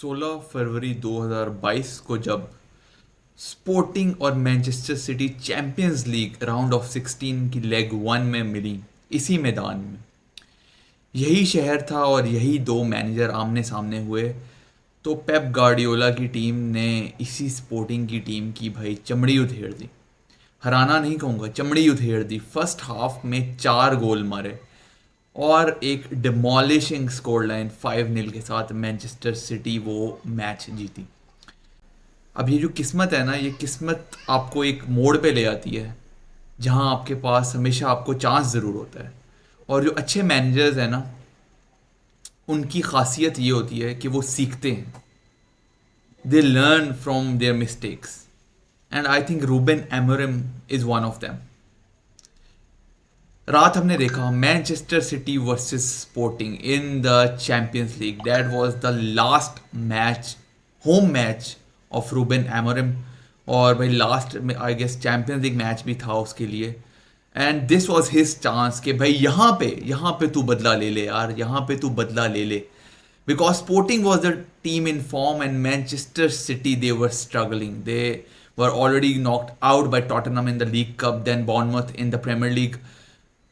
16 फरवरी 2022 को जब स्पोर्टिंग और Manchester city champions league round of 16 की लेग वन में मिली, इसी मैदान में यही शहर था और यही दो मैनेजर आमने सामने हुए, तो पेप गार्डियोला की टीम ने इसी स्पोर्टिंग की टीम की भाई चमड़ी उधेड़ दी। हराना नहीं कहूँगा, चमड़ी उधेड़ दी। फर्स्ट हाफ में 4 गोल मारे और एक डिमोलिशिंग स्कोर लाइन 5-0 के साथ मैनचेस्टर सिटी वो मैच जीती। अब ये जो किस्मत है ना, ये किस्मत आपको एक मोड़ पे ले आती है जहां आपके पास हमेशा आपको चांस ज़रूर होता है। और जो अच्छे मैनेजर्स हैं ना, उनकी खासियत ये होती है कि वो सीखते हैं, they learn from their mistakes, and I think Ruben Amorim is one of them. रात हमने देखा Manchester City versus Sporting in the Champions League. That was the last match, home match of Ruben Amorim. और भाई last में I guess Champions League match भी था उसके लिए। And this was his chance कि भाई यहाँ पे तू बदला ले ले यार, यहाँ पे तू बदला ले ले। Because Sporting was the team in form and Manchester City they were struggling. They were already knocked out by Tottenham in the League Cup, then Bournemouth in the Premier League.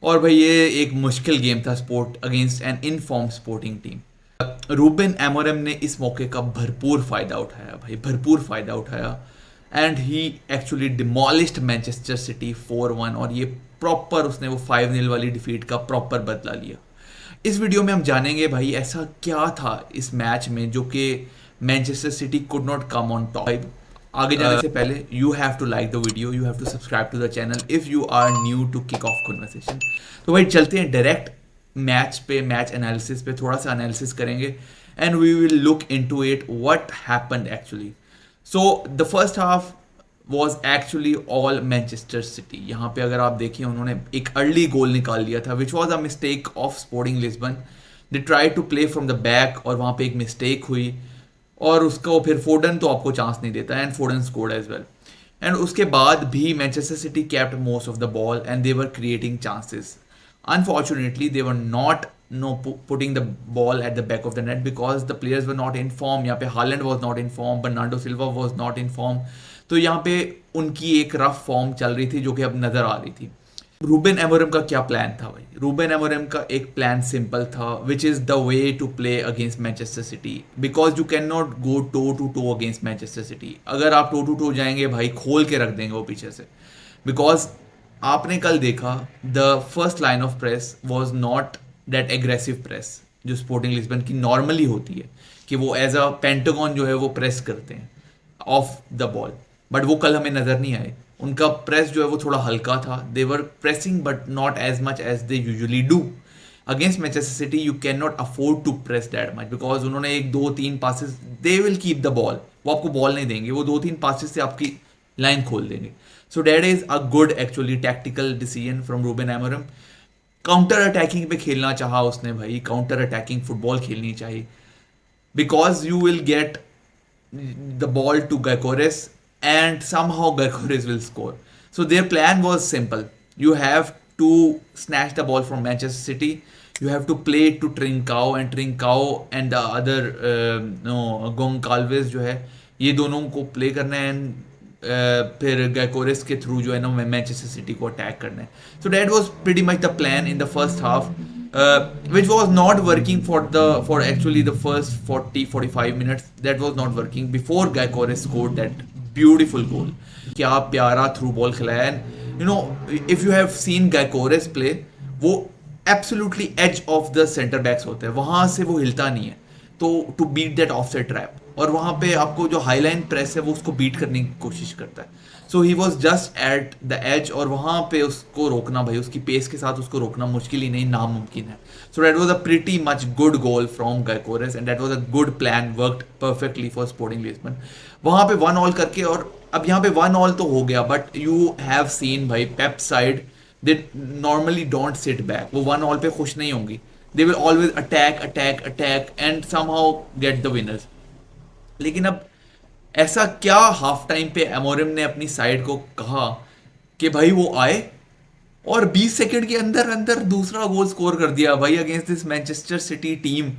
और भाई ये एक मुश्किल गेम था sport against an inform sporting team. Ruben Amorim ने इस मौके का भरपूर फ़ायदा उठाया भाई, भरपूर फ़ायदा उठाया। And he actually demolished Manchester city 4-1, और ये प्रॉपर उसने वो 5-0 वाली डिफीट का प्रॉपर बदला लिया। इस वीडियो में हम जानेंगे भाई ऐसा क्या था इस मैच में जो कि Manchester City could not come on top. आगे जाने से पहले you have to like the video, you have to subscribe to the channel if you are new to kick off conversation. तो भाई चलते हैं डायरेक्ट मैच पे, मैच एनालिसिस पे थोड़ा सा एनालिसिस करेंगे and we will look into it what happened actually. So the first half was actually all Manchester City. यहाँ पे अगर आप देखिए उन्होंने एक अर्ली गोल निकाल लिया था which was a mistake of Sporting Lisbon. They try to play from the back और वहाँ पे एक मिस्टेक हुई और उसको फिर फोडन तो आपको चांस नहीं देता and Foden scored as well. And उसके बाद भी Manchester City kept most of the ball and they were creating chances. Unfortunately, they were not putting the ball at the back of the net because the players were not in form. यहाँ पे Holland was not in form, Bernardo Silva was not in form. तो यहाँ पे उनकी एक rough form चल रही थी जो कि अब नजर आ रही थी। रूबेन एमोरिम का क्या प्लान था भाई? रूबेन एमोरिम का एक प्लान सिंपल था, which is the way to play against Manchester City, because you can not go toe to toe against Manchester City. अगर आप टो टू टो जाएंगे भाई, खोल के रख देंगे वो पीछे से। बिकॉज आपने कल देखा the first line of press was not that aggressive press जो स्पोर्टिंग लिस्बन की नॉर्मली होती है, कि वो एज अ पेंटागन जो है वो प्रेस करते हैं ऑफ द बॉल, बट वो कल हमें नजर नहीं आए। उनका प्रेस जो है वो थोड़ा हल्का था। They were pressing but not as much as they usually do against Manchester City. You can not afford to press that much because उन्होंने एक दो तीन पासिस, they will keep the ball, वो आपको बॉल नहीं देंगे, वो दो तीन पासिस से आपकी लाइन खोल देंगे। So that is a good actually tactical decision from Ruben Amorim. Counter attacking पे खेलना चाहा उसने भाई, काउंटर अटैकिंग फुटबॉल खेलनी चाहिए because you will get the ball to Gyökeres and somehow Gyökeres will score. So their plan was simple. You have to snatch the ball from Manchester City. You have to play it to Trincao and the other no Goncalves जो है, ये दोनों को play करना है and फिर गैकोरेस के through जो है ना मैनचेस्टर सिटी को अटैक करना है। So that was pretty much the plan in the first half, which was not working for actually the first 40-45 minutes. That was not working before Gyökeres scored that beautiful goal. क्या प्यारा through ball खिलाया। You know if you have seen Gyökeres play, वो absolutely edge of the centre backs होते हैं, वहां से वो हिलता नहीं है तो to beat that offset trap, और वहां पे आपको जो हाईलाइन प्रेस है वो उसको बीट करने की कोशिश करता है। So he was just at the edge, और वहां पे उसको रोकना भाई, उसकी पेस के साथ उसको रोकना मुश्किल ही नहीं नामुमकिन है। So that was a pretty much good goal from Gyökeres and that was a good plan, worked perfectly for sporting Lisbon. वहां पे 1-1 करके, और अब यहाँ पे 1-1 तो हो गया, बट यू हैव सीन भाई Pep side they normally don't sit back, वो 1-1 पे खुश नहीं होंगी। They will always attack and somehow get the winners. लेकिन अब ऐसा क्या हाफ टाइम पे एमोरिम ने अपनी साइड को कहा कि भाई वो आए और 20 सेकंड के अंदर अंदर दूसरा गोल स्कोर कर दिया भाई against this Manchester city team.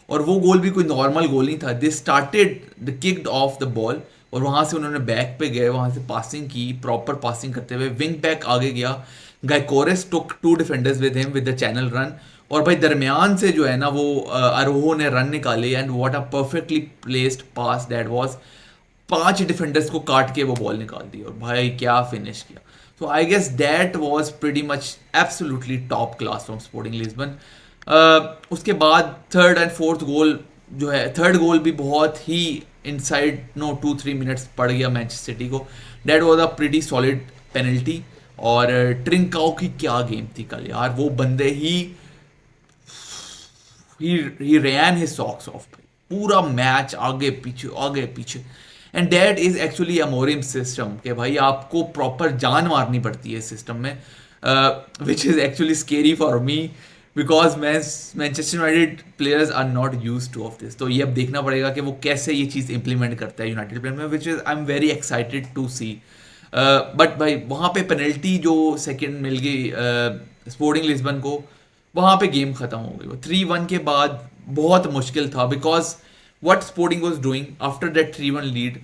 और वो गोल भी कोई नॉर्मल गोल नहीं था. They started the kicked of the ball और वहां से उन्होंने बैक पे गए, वहां से पासिंग की, प्रॉपर पासिंग करते हुए विंग बैक आगे गया. Gyokeres took two defenders with him with the channel run. और भाई दरमियान से जो है ना वो अरोहो ने रन निकाले and what a perfectly placed pass that was. 5 defenders को काट के वो बॉल निकाल दी और भाई क्या फिनिश किया. So I guess that was pretty much absolutely top class from Sporting Lisbon. उसके बाद थर्ड एंड फोर्थ गोल जो है, थर्ड गोल भी बहुत ही इनसाइड 2-3 मिनट्स पड़ गया मैनचेस्टर सिटी को. That was a pretty solid penalty. और ट्रिंकाओ की क्या गेम थी कल यार, वो बंदे he ran his socks off. पूरा मैच आगे पीछे. And that is actually Amorim system कि भाई आपको प्रॉपर जान मारनी पड़ती है इस सिस्टम में, which is actually scary for me because Manchester United players are not use to of this. तो ये अब देखना पड़ेगा कि वो कैसे ये चीज़ इंप्लीमेंट करता है यूनाइटेड प्लेयर में, which is I am very excited to see. But भाई वहाँ पे पेनल्टी जो सेकेंड मिल गई स्पोर्टिंग लिस्बन को, वहाँ पे गेम खत्म हो गई. 3-1 के बाद बहुत मुश्किल था because what Sporting was doing after that 3-1 lead,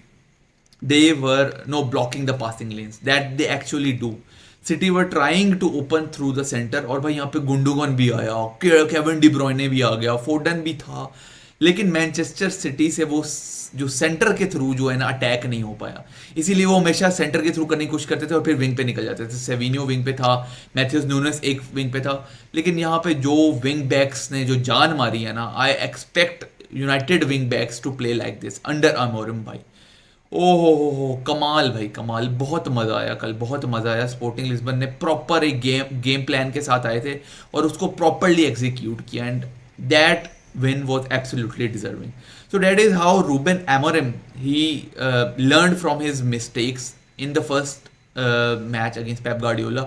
they were no blocking the passing lanes that they actually do. City were trying to open through the center और भाई यहाँ पे गुंडोगन भी आया, केविन डी ब्रुयने भी आ गया, फोर्डन भी था, लेकिन मैनचेस्टर सिटी से वो जो सेंटर के थ्रू जो है ना अटैक नहीं हो पाया. इसीलिए वो हमेशा सेंटर के थ्रू करने की कोशिश करते थे और फिर विंग पे निकल जाते थे. सेविनियो विंग पे था, मैथ्यूज न्यूनेस एक विंग पे था, लेकिन यहाँ पे जो विंग बैक्स ने जो जान मारी है ना, I expect United wing backs to play like this under Amorim भाई. ओहो हो कमाल भाई कमाल, बहुत मज़ा आया कल, बहुत मज़ा आया. स्पोर्टिंग लिस्बन ने प्रॉपर एक गेम प्लान के साथ आए थे और उसको प्रॉपरली एग्जीक्यूट किया and that win was absolutely deserving. So that is how Ruben Amorim he learned from his mistakes in the first match against Pep Guardiola.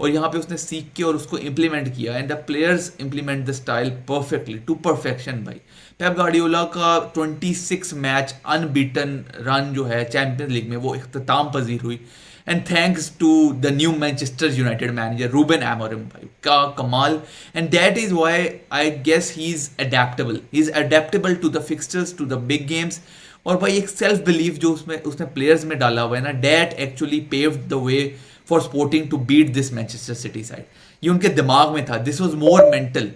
और यहाँ पे उसने सीख के और उसको इम्प्लीमेंट किया and the players implement the style perfectly to perfection भाई. पेप गार्डियोला का 26 मैच अनबीटन रन जो है चैंपियंस लीग में वो इख्तिताम पजीर हुई and thanks to the new Manchester United manager Ruben Amorim भाई, का कमाल. And that is why I guess he is adaptable to the fixtures, to the big games. और भाई एक सेल्फ बिलीव जो उसने प्लेयर्स में डाला हुआ है ना, that actually paved the way for Sporting to beat this Manchester City side. ये उनके दिमाग में था, दिस वॉज मोर मेंटल.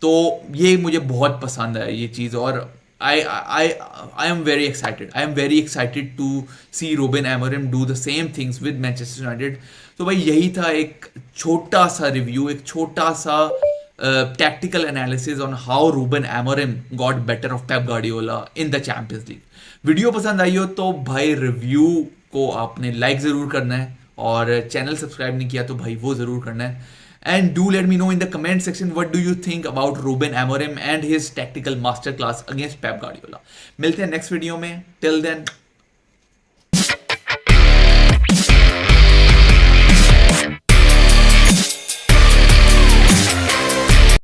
तो ये मुझे बहुत पसंद आया ये चीज़. और I am very excited. I am very excited to see Ruben Amorim do the same things with Manchester United. तो भाई यही था एक छोटा सा रिव्यू, एक छोटा सा tactical analysis on how Ruben Amorim got better of Pep Guardiola in the Champions League. Video पसंद आई हो तो भाई रिव्यू को आपने लाइक ज़रूर करना है और चैनल सब्सक्राइब नहीं किया तो भाई वो ज़रूर करना है. And do let me know in the comment section what do you think about Ruben Amorim and his tactical masterclass against Pep Guardiola. मिलते हैं नेक्स्ट वीडियो में. Till then,